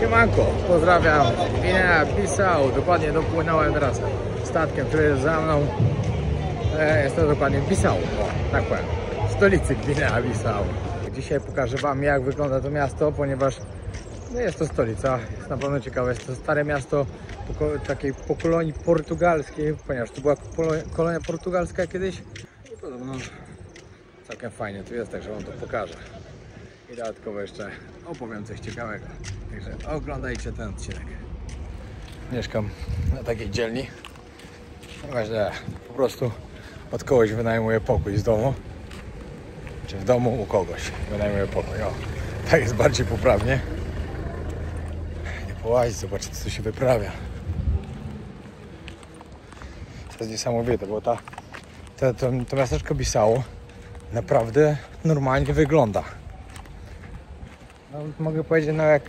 Siemanko, pozdrawiam Gwinea Bissau. Dokładnie dopłynąłem teraz statkiem, który jest za mną. Jest to dokładnie w Bissau, tak powiem, w stolicy Gwinea Bissau. Dzisiaj pokażę wam, jak wygląda to miasto, ponieważ no jest to stolica, jest na pewno ciekawe. Jest to stare miasto takiej po kolonii portugalskiej, ponieważ to była kolonia portugalska kiedyś i podobno całkiem fajnie tu jest, także wam to pokażę. I dodatkowo jeszcze opowiem coś ciekawego. Także oglądajcie ten odcinek. Mieszkam na takiej dzielni. Właśnie po prostu od kogoś wynajmuję pokój z domu. Czy w domu u kogoś wynajmuję pokój. O, tak jest bardziej poprawnie. Nie połazić, zobaczyć, co tu się wyprawia. To jest niesamowite, bo to miasteczko Bissau naprawdę normalnie wygląda. No, mogę powiedzieć, no jak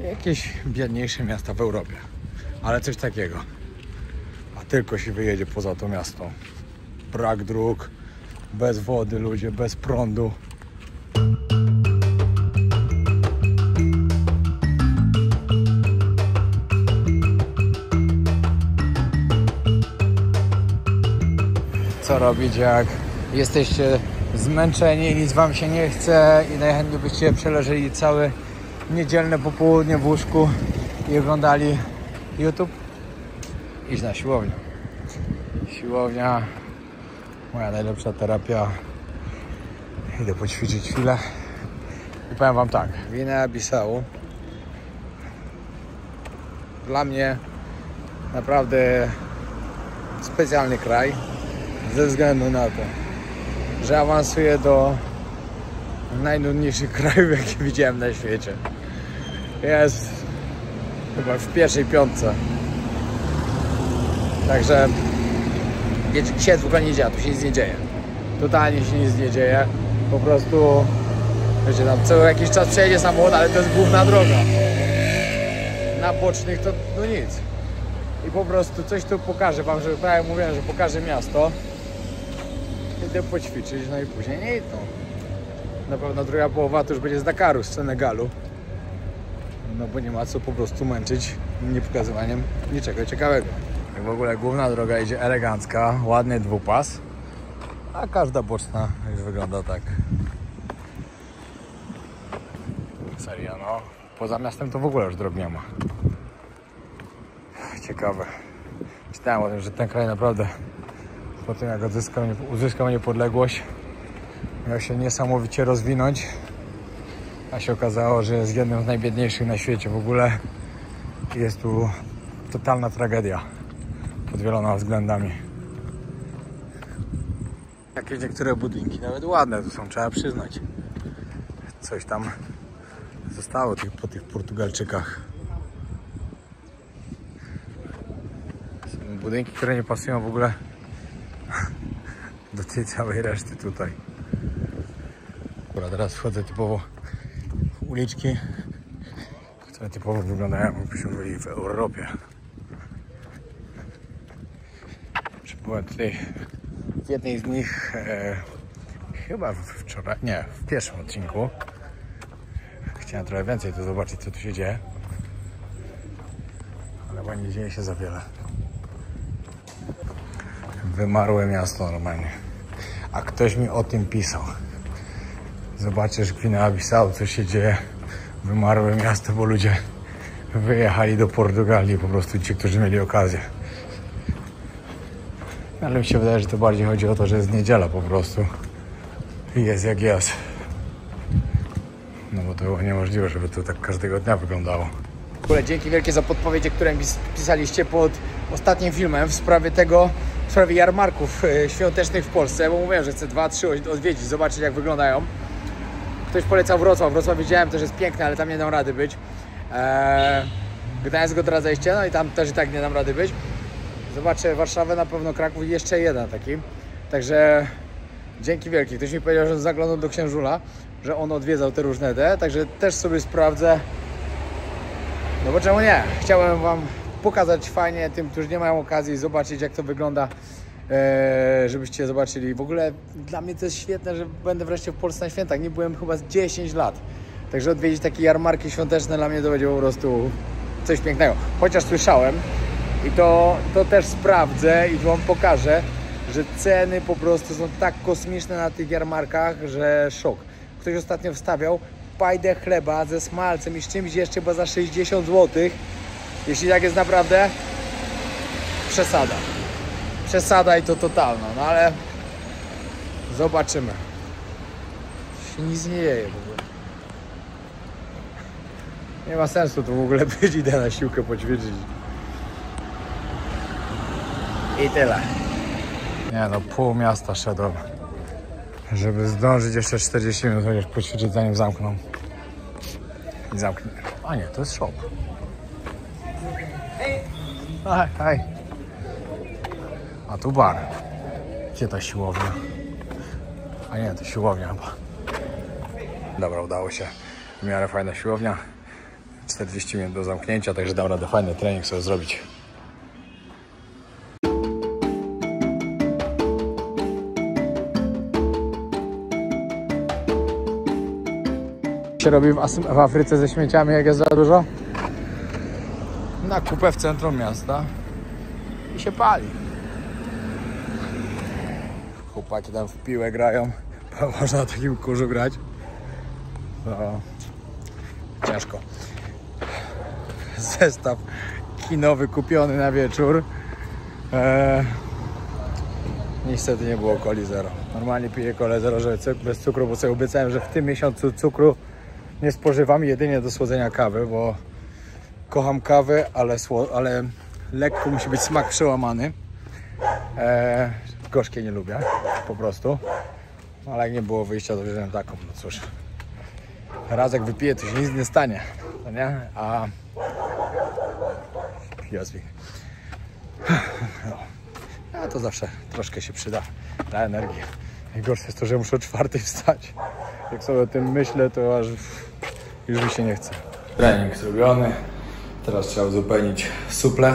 jakieś biedniejsze miasta w Europie, ale coś takiego. A tylko się wyjedzie poza to miasto. Brak dróg, bez wody ludzie, bez prądu. Co robić, jak jesteście zmęczeni, nic wam się nie chce i najchętniej byście przeleżeli całe niedzielne popołudnie w łóżku i oglądali YouTube? Idź na siłownię. Siłownia, moja najlepsza terapia. Idę poćwiczyć chwilę i powiem wam tak, Gwinea Bissau dla mnie naprawdę specjalny kraj ze względu na to, że awansuję do najnudniejszych krajów, jakie widziałem na świecie. Jest chyba w pierwszej piątce. Także dzisiaj w ogóle nie dzieje, tu się nic nie dzieje. Totalnie się nic nie dzieje. Po prostu, wiecie, tam co jakiś czas przejedzie samochód, ale to jest główna droga. Na bocznych to no nic. I po prostu coś tu pokażę wam, że tak jak mówiłem, że pokażę miasto. Idę poćwiczyć, no i później nie idą. Na pewno druga połowa to już będzie z Dakaru, z Senegalu. No bo nie ma co po prostu męczyć nie pokazywaniem niczego ciekawego. W ogóle główna droga idzie elegancka, ładny dwupas, a każda boczna już wygląda tak. Serio, no. Poza miastem to w ogóle już dróg nie ma. Ciekawe. Czytałem o tym, że ten kraj naprawdę po tym, jak uzyskał niepodległość, miał się niesamowicie rozwinąć, a się okazało, że jest jednym z najbiedniejszych na świecie w ogóle. Jest tu totalna tragedia pod wieloma względami. Jakieś niektóre budynki nawet ładne tu są, trzeba przyznać. Coś tam zostało po tych Portugalczykach. Są budynki, które nie pasują w ogóle do tej całej reszty tutaj. Dobra, teraz wchodzę typowo w uliczki, które typowo wyglądają, jakbyśmy byli w Europie. Byłem tutaj w jednej z nich chyba wczoraj, nie, w pierwszym odcinku. Chciałem trochę więcej tu zobaczyć, co tu się dzieje, ale chyba nie dzieje się za wiele. Wymarłe miasto normalnie. A ktoś mi o tym pisał. Zobaczysz w Gwinea Bissau, co się dzieje. Wymarłe miasto, bo ludzie wyjechali do Portugalii, po prostu ci, którzy mieli okazję. Ale mi się wydaje, że to bardziej chodzi o to, że jest niedziela po prostu. I jest jak jest. No bo to było niemożliwe, żeby to tak każdego dnia wyglądało. W ogóle dzięki wielkie za podpowiedzi, które mi pisaliście pod ostatnim filmem w sprawie jarmarków świątecznych w Polsce, bo mówiłem, że chcę 2-3 odwiedzić, zobaczyć jak wyglądają. Ktoś polecał Wrocław. Wrocław widziałem, też jest piękny, ale tam nie dam rady być. Gdańsk Odradzeście, no i tam też i tak nie dam rady być. Zobaczę Warszawę, na pewno Kraków i jeszcze jeden taki. Także dzięki wielkie. Ktoś mi powiedział, że zaglądał do Księżula, że on odwiedzał te różne także też sobie sprawdzę. No bo czemu nie? Chciałem wam pokazać fajnie tym, którzy nie mają okazji, zobaczyć jak to wygląda, żebyście zobaczyli. W ogóle dla mnie to jest świetne, że będę wreszcie w Polsce na świętach. Nie byłem chyba z 10 lat. Także odwiedzić takie jarmarki świąteczne dla mnie to będzie po prostu coś pięknego. Chociaż słyszałem i to też sprawdzę i wam pokażę, że ceny po prostu są tak kosmiczne na tych jarmarkach, że szok. Ktoś ostatnio wstawiał pajdę chleba ze smalcem i z czymś jeszcze chyba za 60 zł. Jeśli tak jest naprawdę, przesada. Przesada i to totalna, no ale zobaczymy. Się nic nie dzieje w ogóle. Nie ma sensu tu w ogóle być, idę na siłkę poćwiczyć. I tyle. Nie no, pół miasta szedłem, żeby zdążyć jeszcze 40 minut chociaż poćwiczyć, zanim zamkną. I zamknę. A nie, to jest shop. Hej. A tu bar. Gdzie ta siłownia? A nie, to siłownia chyba. Dobra, udało się. W miarę fajna siłownia. 40 minut do zamknięcia, także dam radę fajny trening sobie zrobić. Się robi w Afryce ze śmieciami, jak jest za dużo? Na kupę w centrum miasta i się pali. Chłopaki tam w piłę grają, można na takim kurzu grać. No, ciężko. Zestaw kinowy kupiony na wieczór. Niestety nie było coli zero. Normalnie piję kolę zero, żeby bez cukru, bo sobie obiecałem, że w tym miesiącu cukru nie spożywam, jedynie do słodzenia kawy, bo kocham kawę, ale lekko musi być smak przełamany. Gorzkie nie lubię, po prostu. Ale jak nie było wyjścia, to wziąłem taką, no cóż. Raz jak wypiję, to się nic nie stanie, no nie? A no, to zawsze troszkę się przyda dla energii. Najgorsze jest to, że muszę o 4:00 wstać. Jak sobie o tym myślę, to aż już mi się nie chce. Trening zrobiony. Teraz trzeba uzupełnić suple.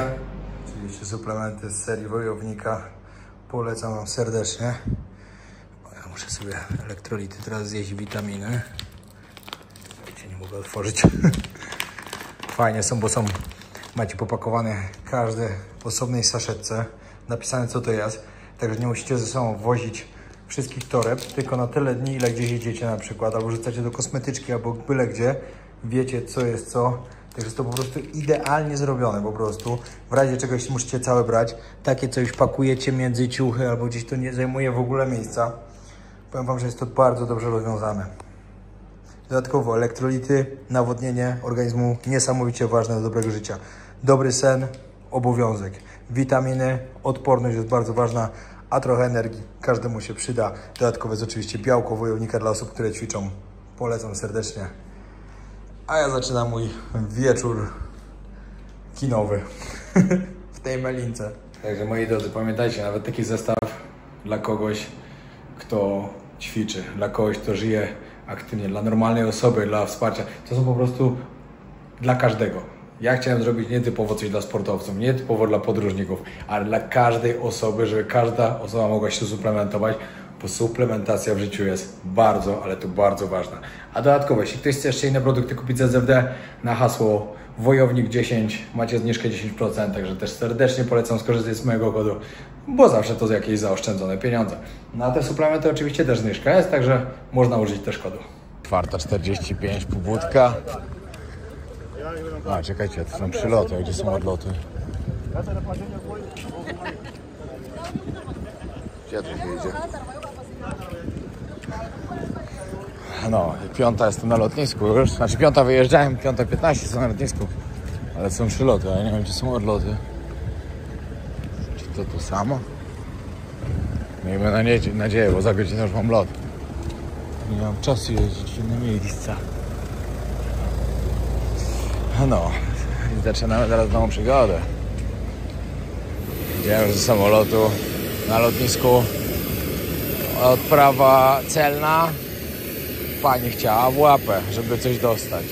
Oczywiście suplementy z serii Wojownika. Polecam wam serdecznie. Ja muszę sobie elektrolity teraz zjeść, witaminy. Się nie mogę otworzyć. Fajnie są, bo macie popakowane każde w osobnej saszetce. Napisane, co to jest. Także nie musicie ze sobą wozić wszystkich toreb, tylko na tyle dni, ile gdzieś jedziecie na przykład, albo rzucacie do kosmetyczki, albo byle gdzie, wiecie, co jest co. Także jest to po prostu idealnie zrobione po prostu. W razie czegoś musicie całe brać. Takie coś pakujecie między ciuchy, albo gdzieś to nie zajmuje w ogóle miejsca. Powiem wam, że jest to bardzo dobrze rozwiązane. Dodatkowo elektrolity, nawodnienie organizmu niesamowicie ważne do dobrego życia. Dobry sen, obowiązek. Witaminy, odporność jest bardzo ważna, a trochę energii każdemu się przyda. Dodatkowo jest oczywiście białko Wojownika dla osób, które ćwiczą. Polecam serdecznie. A ja zaczynam mój wieczór kinowy w tej melince. Także moi drodzy, pamiętajcie, nawet taki zestaw dla kogoś, kto ćwiczy, dla kogoś, kto żyje aktywnie, dla normalnej osoby, dla wsparcia. To są po prostu dla każdego. Ja chciałem zrobić nietypowo coś dla sportowców, nietypowo dla podróżników, ale dla każdej osoby, żeby każda osoba mogła się suplementować, bo suplementacja w życiu jest bardzo, ale to bardzo ważna. A dodatkowo, jeśli ktoś chce jeszcze inne produkty kupić z SFD, na hasło Wojownik10 macie zniżkę 10%, także też serdecznie polecam skorzystać z mojego kodu, bo zawsze to jakieś zaoszczędzone pieniądze. Na te suplementy oczywiście też zniżka jest, także można użyć też kodu. 4:45, pobudka. A, czekajcie, to są przyloty, a gdzie są odloty? Gdzie tu jedzie? No, 5:00 jestem na lotnisku już, znaczy 5:00 wyjeżdżałem, 5:15 są na lotnisku, ale są przyloty, a ja nie wiem, gdzie są odloty. Czy to samo? Miejmy nadzieję, bo za godzinę już mam lot. Nie mam czasu jeździć w inne miejsca. No, i zaczynamy teraz nową przygodę. Idziemy już ze samolotu na lotnisku. Odprawa celna. Pani chciała w łapę, żeby coś dostać.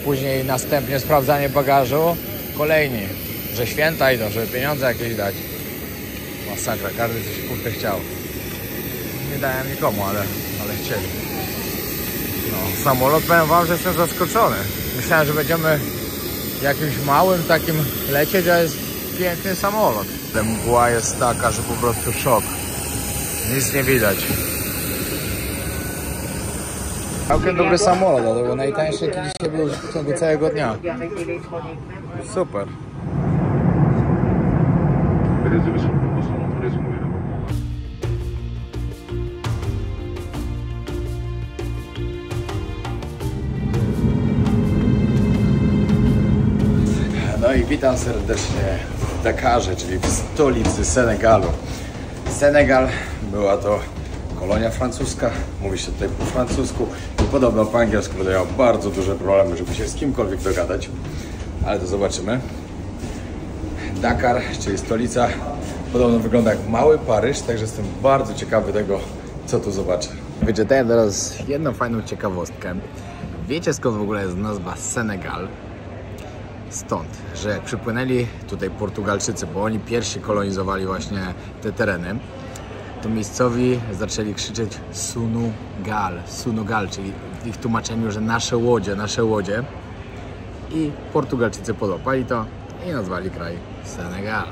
Później następnie sprawdzanie bagażu. Kolejni, że święta idą, żeby pieniądze jakieś dać. Masakra, każdy coś kurde chciał. Nie dałem nikomu, ale chcieli. No, samolot, powiem wam, że jestem zaskoczony. Myślałem, że będziemy jakimś małym takim lecieć, a jest piękny samolot. Ta mgła jest taka, że po prostu szok. Nic nie widać. Całkiem dobry samolot, to był najtańszy, jaki dzisiaj był w ciągu całego dnia. Super. No i witam serdecznie w Dakarze, czyli w stolicy Senegalu. Senegal była to kolonia francuska, mówi się tutaj po francusku i podobno po angielsku będę miał bardzo duże problemy, żeby się z kimkolwiek dogadać, ale to zobaczymy. Dakar, czyli stolica, podobno wygląda jak mały Paryż, także jestem bardzo ciekawy tego, co tu zobaczę. Wyczytałem teraz jedną fajną ciekawostkę. Wiecie, skąd w ogóle jest nazwa Senegal? Stąd, że jak przypłynęli tutaj Portugalczycy, bo oni pierwsi kolonizowali właśnie te tereny, to miejscowi zaczęli krzyczeć Sunugal, czyli w ich tłumaczeniu, że nasze łodzie, i Portugalczycy podłapali to i nazwali kraj Senegal.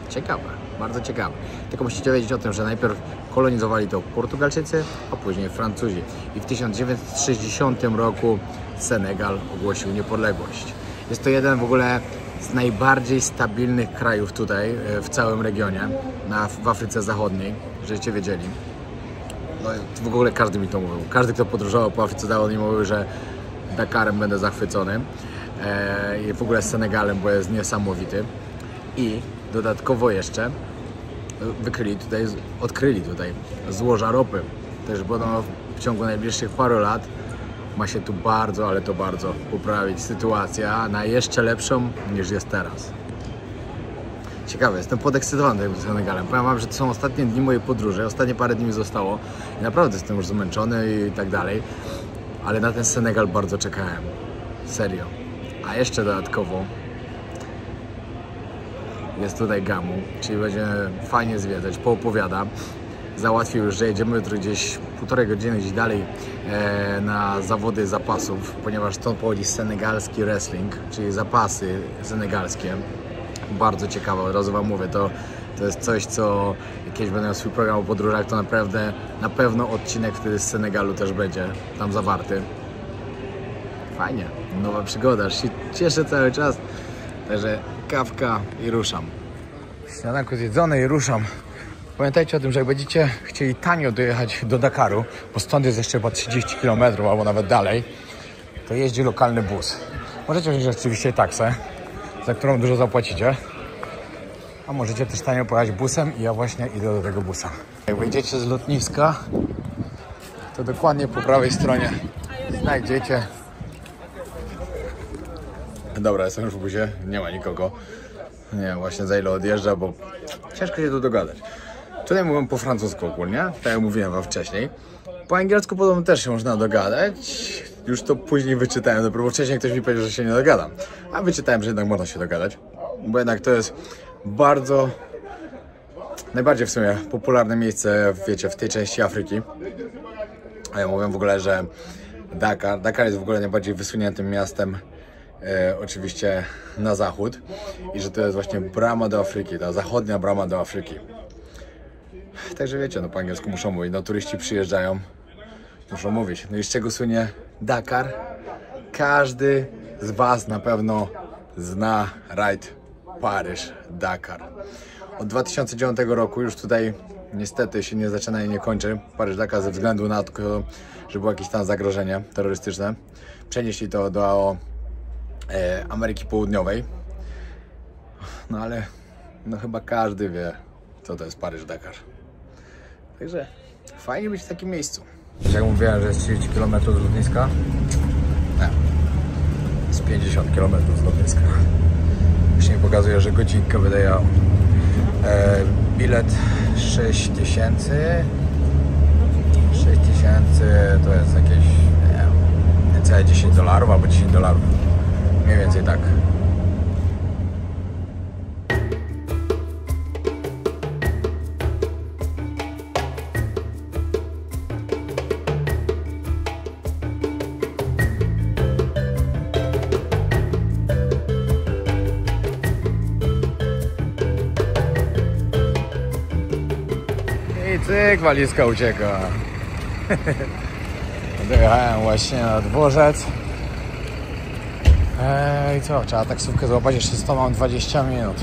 Ciekawe, bardzo ciekawe. Tylko musicie wiedzieć o tym, że najpierw kolonizowali to Portugalczycy, a później Francuzi. I w 1960 roku Senegal ogłosił niepodległość. Jest to jeden w ogóle z najbardziej stabilnych krajów tutaj w całym regionie, w Afryce Zachodniej, żebyście wiedzieli. No, w ogóle każdy mi to mówił. Każdy, kto podróżował po Afryce Zachodniej, mówił, że Dakarem będę zachwycony. I w ogóle z Senegalem, bo jest niesamowity. I dodatkowo jeszcze odkryli tutaj złoża ropy. Też podobno w ciągu najbliższych paru lat ma się tu bardzo, ale to bardzo poprawić sytuacja na jeszcze lepszą niż jest teraz. Ciekawe, jestem podekscytowany tym Senegalem. Powiem wam, że to są ostatnie dni mojej podróży, ostatnie parę dni mi zostało i naprawdę jestem już zmęczony i tak dalej, ale na ten Senegal bardzo czekałem. Serio. A jeszcze dodatkowo jest tutaj Gamu, czyli będzie fajnie zwiedzać, poopowiada. Załatwił już, że jedziemy jutro gdzieś 1,5 godziny gdzieś dalej na zawody zapasów, ponieważ stąd pochodzi senegalski wrestling, czyli zapasy senegalskie. Bardzo ciekawe, od razu wam mówię, to jest coś, co kiedyś będę miał swój program o podróżach, to naprawdę, na pewno odcinek wtedy z Senegalu też będzie tam zawarty. Fajnie, nowa przygoda, aż się cieszę cały czas. Także kawka i ruszam. Śniadanko zjedzone i ruszam. Pamiętajcie o tym, że jak będziecie chcieli tanio dojechać do Dakaru, bo stąd jest jeszcze chyba 30 km albo nawet dalej, to jeździ lokalny bus. Możecie wziąć oczywiście taksę, za którą dużo zapłacicie, a możecie też tanio pojechać busem i ja właśnie idę do tego busa. Jak wyjdziecie z lotniska, to dokładnie po prawej stronie znajdziecie... Dobra, jestem już w busie, nie ma nikogo. Nie wiem właśnie za ile odjeżdża, bo ciężko się tu dogadać. Tutaj mówią po francusku ogólnie, tak jak mówiłem wam wcześniej. Po angielsku podobno też się można dogadać. Już to później wyczytałem, dopiero wcześniej ktoś mi powiedział, że się nie dogadam. A wyczytałem, że jednak można się dogadać. Bo jednak to jest bardzo... najbardziej w sumie popularne miejsce, wiecie, w tej części Afryki. A ja mówię w ogóle, że Dakar jest w ogóle najbardziej wysuniętym miastem oczywiście na zachód i że to jest właśnie brama do Afryki, ta zachodnia brama do Afryki. Także wiecie, no po angielsku muszą mówić, no turyści przyjeżdżają, muszą mówić. No i z czego słynie Dakar? Każdy z was na pewno zna rajd Paryż-Dakar. Od 2009 roku już tutaj niestety się nie zaczyna i nie kończy Paryż-Dakar ze względu na to, że było jakieś tam zagrożenie terrorystyczne. Przenieśli to do Ameryki Południowej. No ale no chyba każdy wie, co to jest Paryż-Dakar. Także fajnie być w takim miejscu. Jak mówiłem, że jest 30 km z lotniska, nie, z 50 km z lotniska. Już nie pokazuje, że godzinkę wydaje bilet 6000. 6000 to jest jakieś, nie wiem, niecałe $10 albo $10. Mniej więcej tak. Cyk, walizka ucieka. Dojechałem właśnie na dworzec. I co? Trzeba taksówkę złapać. Jeszcze 100, mam 20 minut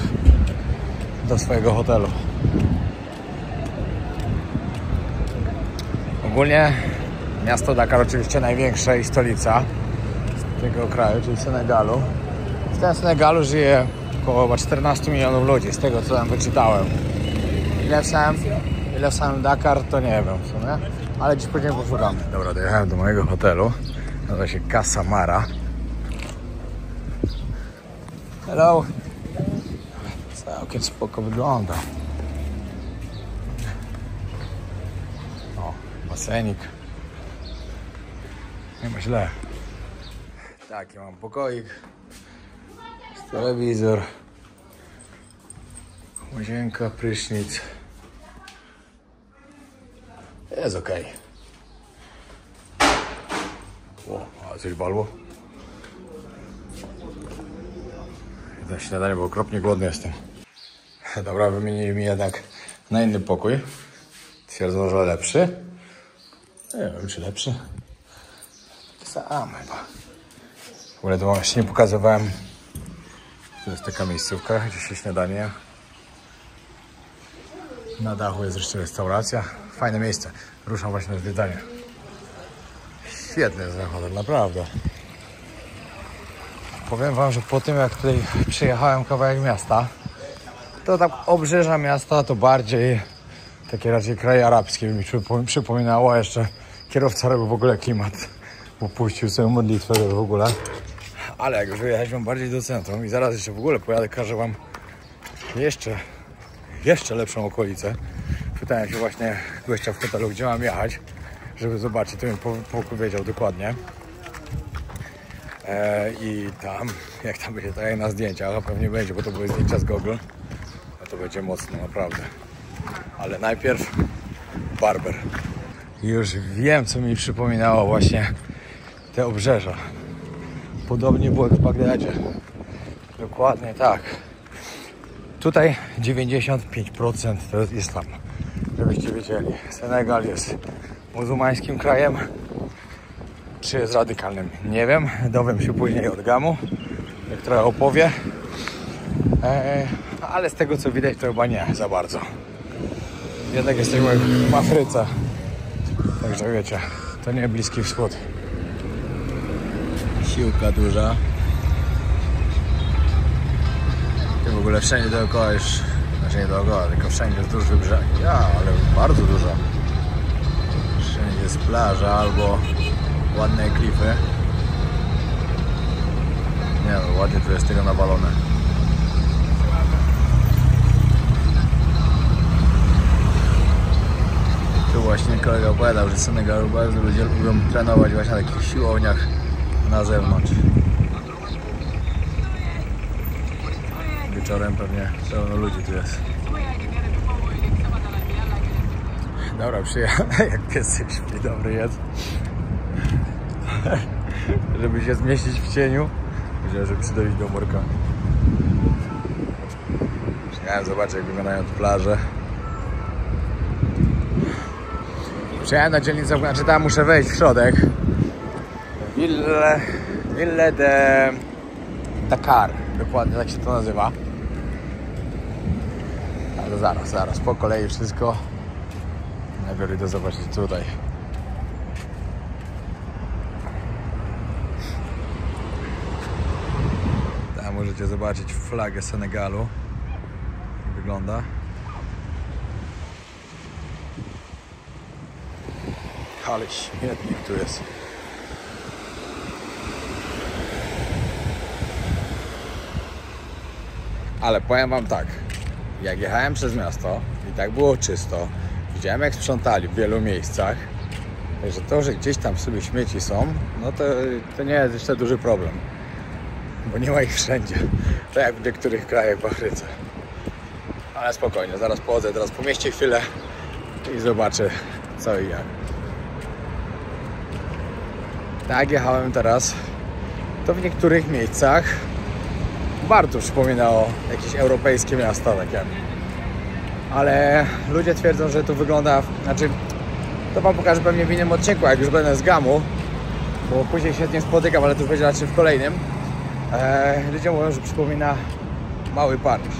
do swojego hotelu. Ogólnie miasto Dakar oczywiście największe i stolica tego kraju, czyli Senegalu. W tym Senegalu żyje około 14 milionów ludzi, z tego co tam wyczytałem. Ile w samym Dakar, to nie wiem w sumie, ale dziś później poszukam. Dobra, dojechałem do mojego hotelu. Nazywa się Casa Mara. Hello. Całkiem spoko wygląda. O, basenik. Nie ma źle. Taki mam pokoik. Telewizor. Łazienka, prysznic. Jest okej. O, a coś balło? Na śniadanie, bo okropnie głodny jestem. Dobra, wymienili mi jednak na inny pokój. Twierdzą, że lepszy. Nie wiem, czy lepszy. Tak samo chyba. W ogóle to wam jeszcze nie pokazywałem. To jest taka miejscówka, gdzie się śniadanie. Na dachu jest jeszcze restauracja. Fajne miejsce. Ruszam właśnie na zwiedzanie. Świetny jest ten hotel, naprawdę. Powiem wam, że po tym jak tutaj przejechałem kawałek miasta, to tak obrzeża miasta to bardziej takie raczej kraje arabskie mi przypominało. Jeszcze kierowca robił w ogóle klimat, bo puścił sobie modlitwę w ogóle. Ale jak już wyjechaliśmy bardziej do centrum i zaraz jeszcze w ogóle pojadę, każę wam jeszcze lepszą okolicę. Pytałem się właśnie gościa w hotelu, gdzie mam jechać, żeby zobaczyć, to mi powiedział dokładnie. I tam, jak tam będzie, tak jak na zdjęciach, a pewnie będzie, bo to były zdjęcia z Google, a to będzie mocno, naprawdę. Ale najpierw barber. Już wiem, co mi przypominało właśnie te obrzeża. Podobnie było jak w Bagdadzie. Dokładnie tak. Tutaj 95% to jest islam, żebyście wiedzieli. Senegal jest muzułmańskim krajem. Czy jest radykalnym? Nie wiem. Dowiem się później od Gamu, jak trochę opowie. Ale z tego co widać, to chyba nie za bardzo. Jednak jesteśmy w Afryce. Także wiecie, to nie Bliski Wschód. Siłka duża. I w ogóle wszędzie dookoła już, znaczy nie dookoła, tylko wszędzie jest duży brzeg. Ja, ale bardzo dużo. Wszędzie jest plaża albo ładne klify. Nie no, ładnie tu jest tego nawalone. Tu właśnie kolega opowiadał, że w Senegalu bardzo ludzie lubią trenować właśnie na takich siłowniach na zewnątrz. Wieczorem pewnie pełno ludzi tu jest. Dobra, przyjechałem, jak piesek śpi, dobry jest. Żeby się zmieścić w cieniu, żeby przydolić do murka. Przyjechałem zobaczyć, jak wyglądają te plaże. Przyjechałem na dzielnicę, znaczy tam muszę wejść w środek. Ville de Dakar, dokładnie tak się to nazywa. Ale zaraz, po kolei wszystko. Najpierw idę zobaczyć tutaj. Tam możecie zobaczyć flagę Senegalu. Jak wygląda. Ale śmietnik tu jest. Ale powiem wam tak, jak jechałem przez miasto i tak było czysto, widziałem jak sprzątali w wielu miejscach, także to, że gdzieś tam sobie śmieci są, no to nie jest jeszcze duży problem, bo nie ma ich wszędzie, tak jak w niektórych krajach w Afryce. Ale spokojnie, zaraz pochodzę teraz po mieście chwilę i zobaczę co i jak. Tak jechałem teraz, to w niektórych miejscach bardzo przypominało jakieś europejskie miasta takie. ale ludzie twierdzą, że tu wygląda, znaczy to wam pokażę pewnie w innym odcinku, jak już będę z Gamu, bo później się z nim spotykam, ale to już będzie raczej w kolejnym. Ludzie mówią, że przypomina mały Paryż.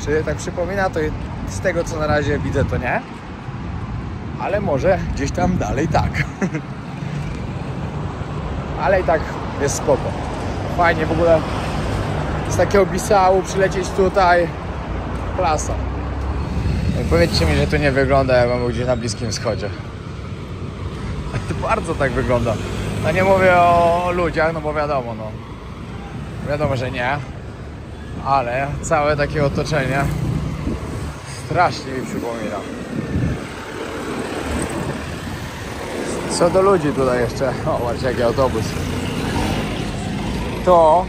Czy tak przypomina? To z tego, co na razie widzę, to nie, ale może gdzieś tam dalej tak. Ale i tak jest spoko. Fajnie w ogóle z takiego Bissau przylecieć tutaj. Klasa. Powiedzcie mi, że to nie wygląda, jak był gdzieś na Bliskim Wschodzie. To bardzo tak wygląda. No nie mówię o ludziach, no bo wiadomo, no. Wiadomo, że nie. Ale całe takie otoczenie strasznie mi przypomina. Co do ludzi tutaj jeszcze. O, patrzcie, jaki autobus. To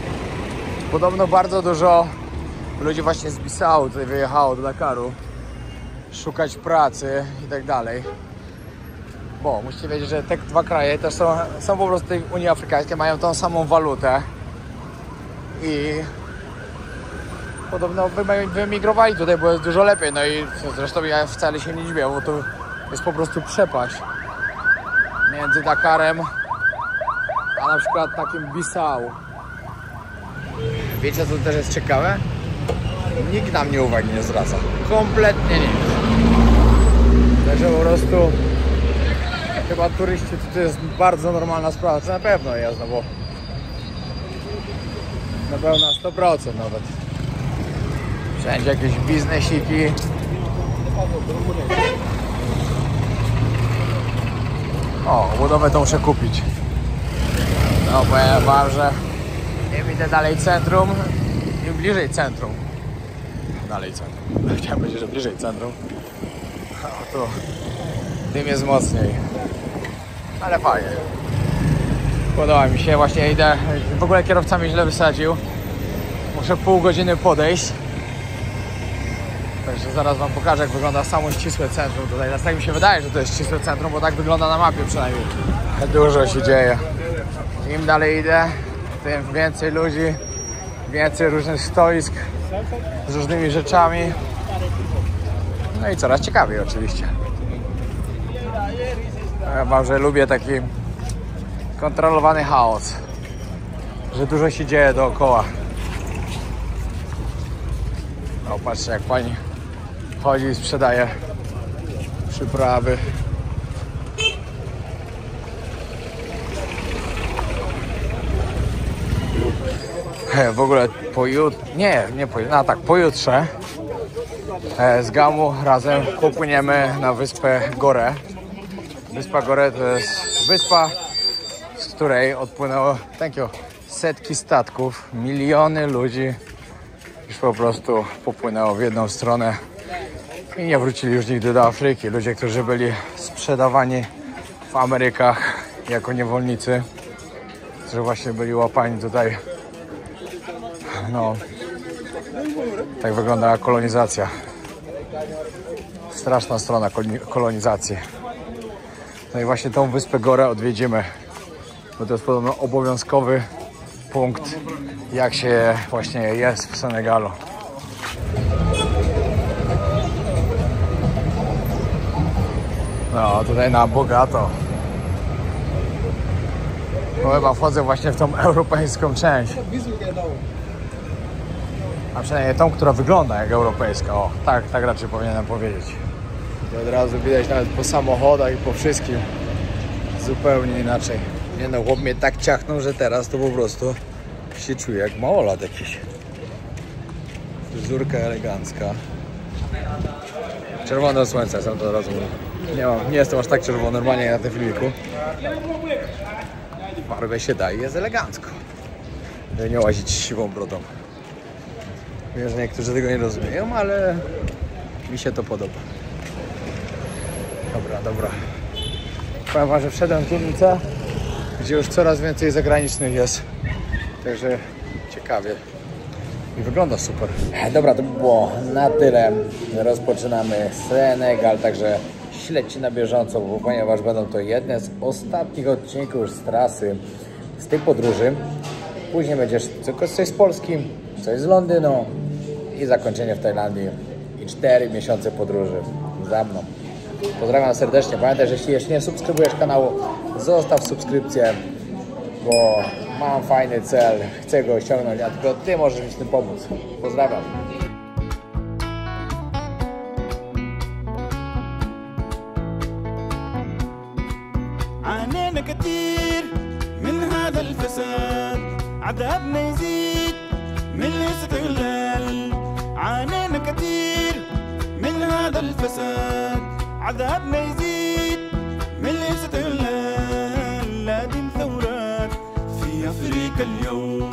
podobno bardzo dużo ludzi właśnie z Bissau tutaj wyjechało do Dakaru szukać pracy i tak dalej. Bo musicie wiedzieć, że te dwa kraje też są po prostu tej Unii Afrykańskiej, mają tą samą walutę i podobno wyemigrowali tutaj, bo jest dużo lepiej. No i zresztą ja wcale się nie dziwię, bo to jest po prostu przepaść między Dakarem a na przykład takim Bissau. Wiecie, co też jest ciekawe? Nikt na mnie uwagi nie zwraca. Kompletnie nic. Także po prostu chyba turyści to jest bardzo normalna sprawa. To na pewno jest, no bo na pewno na 100% nawet. Wszędzie jakieś biznesiki. O, budowę to muszę kupić. No powiem wam, że im idę dalej centrum, im bliżej centrum. Dalej centrum. Chciałem powiedzieć, że bliżej centrum. O, to tym jest mocniej. Ale fajnie. Podoba mi się, właśnie idę. W ogóle kierowca mnie źle wysadził. Muszę pół godziny podejść. Także zaraz wam pokażę, jak wygląda samo ścisłe centrum tutaj. Tak mi się wydaje, że to jest ścisłe centrum, bo tak wygląda na mapie przynajmniej. Dużo się dzieje. Im dalej idę, tym więcej ludzi, więcej różnych stoisk z różnymi rzeczami. No i coraz ciekawiej oczywiście. Ja wam, że lubię taki kontrolowany chaos, że dużo się dzieje dookoła. O, patrzcie, jak pani chodzi i sprzedaje przyprawy. W ogóle pojutrze z Gamu razem popłyniemy na wyspę Gorę. Wyspa Gorę to jest wyspa, z której odpłynęło setki statków, miliony ludzi już po prostu popłynęło w jedną stronę i nie wrócili już nigdy do Afryki. Ludzie, którzy byli sprzedawani w Amerykach jako niewolnicy, którzy właśnie byli łapani tutaj. No, tak wyglądała kolonizacja. Straszna strona kolonizacji. No i właśnie tą wyspę Gorę odwiedzimy, bo to jest podobno obowiązkowy punkt, jak się właśnie jest w Senegalu. No, tutaj na bogato. No chyba wchodzę właśnie w tą europejską część. A przynajmniej tą, która wygląda jak europejska. O, tak raczej powinienem powiedzieć. I od razu widać nawet po samochodach i po wszystkim zupełnie inaczej. Nie no, chłop mnie tak ciachnął, że teraz to po prostu się czuję jak małolat jakiś. Fryzurka elegancka. Czerwone słońce, sam to od razu mówię. Nie jestem aż tak czerwony normalnie jak na tym filmiku. Farbę się daje, jest elegancko. Żeby nie łazić siwą brodą. Wiem, że niektórzy tego nie rozumieją, ale mi się to podoba. Dobra. Powiem wam, że wszedłem w dzielnicę, gdzie już coraz więcej zagranicznych jest. Także ciekawie. I wygląda super. Dobra, to by było na tyle. Rozpoczynamy Senegal, także śledźcie na bieżąco, bo ponieważ będą to jedne z ostatnich odcinków już z trasy, z tej podróży. Później będzie coś z Polski, coś z Londynu i zakończenie w Tajlandii i 4 miesiące podróży za mną. Pozdrawiam serdecznie. Pamiętaj, że jeśli jeszcze nie subskrybujesz kanału, zostaw subskrypcję, bo mam fajny cel, chcę go osiągnąć, a tylko Ty możesz mi z tym pomóc. Pozdrawiam. عانينا كتير من هذا الفساد عذابنا يزيد من الاستغلال عانينا كتير من هذا الفساد عذابنا يزيد من الاستغلال لازم ثورات في أفريقيا اليوم